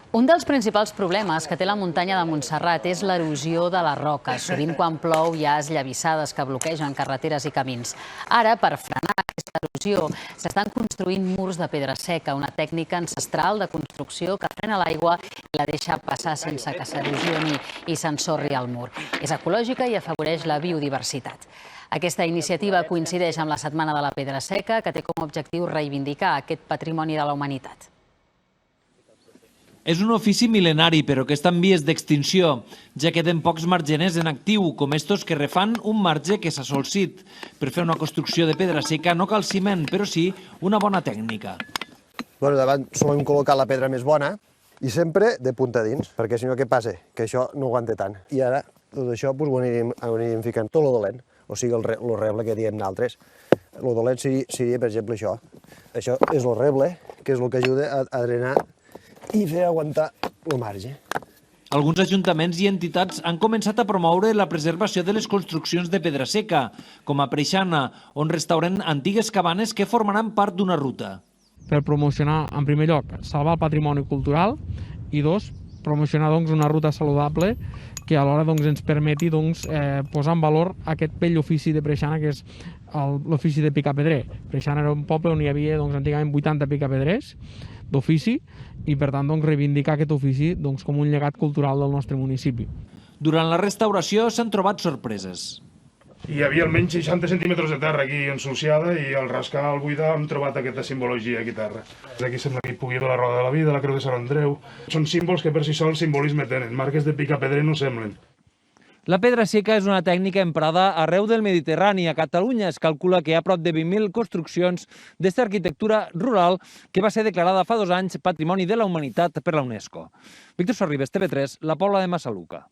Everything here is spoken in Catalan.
Un dels principals problemes que té la muntanya de Montserrat és l'erosió de la roca. Sovint quan plou hi ha esllavissades que bloquegen carreteres i camins. Ara, per frenar aquesta erosió, s'estan construint murs de pedra seca, una tècnica ancestral de construcció que frena l'aigua i la deixa passar sense que s'erosioni i s'ensorri el mur. És ecològica i afavoreix la biodiversitat. Aquesta iniciativa coincideix amb la Setmana de la Pedra Seca, que té com a objectiu reivindicar aquest patrimoni de la humanitat. És un ofici mil·lenari, però que està en vies d'extinció. Ja queden pocs margeners en actiu, com estos que refan un marge que s'ha solsit. Per fer una construcció de pedra seca no cal ciment, però sí una bona tècnica. Davant solem col·locar la pedra més bona i sempre de punta dins, perquè si no què passa? Que això no aguanta tant. I ara tot això ho anirem ficant tot lo dolent, o sigui el reble que diem nosaltres. Lo dolent seria, per exemple, això. Això és el reble, que és el que ajuda a drenar i fer aguantar el marge. Alguns ajuntaments i entitats han començat a promoure la preservació de les construccions de pedra seca, com a Preixana, on restauren antigues cabanes que formaran part d'una ruta. Per promocionar, en primer lloc, salvar el patrimoni cultural i dos, promocionar una ruta saludable que alhora ens permeti posar en valor aquest vell ofici de Preixana, que és l'ofici de picapedrer. Preixana era un poble on hi havia antigament 80 picapedrers d'ofici i per tant reivindicar aquest ofici com un llegat cultural del nostre municipi. Durant la restauració s'han trobat sorpreses. Hi havia almenys 60 centímetres de terra aquí ensuciada i al rascar, al buidar, hem trobat aquesta simbologia aquí a terra. Aquí sembla que hi pugui haver la roda de la vida, la creu de Sant Andreu. Són símbols que per si sols simbolisme tenen, marques de picapedrer no semblen. La pedra seca és una tècnica emprada arreu del Mediterrani. A Catalunya es calcula que hi ha prop de 20.000 construccions d'esta arquitectura rural que va ser declarada fa 2 anys Patrimoni de la Humanitat per la UNESCO. Víctor Sorribes, TV3, La Pobla de Massaluca.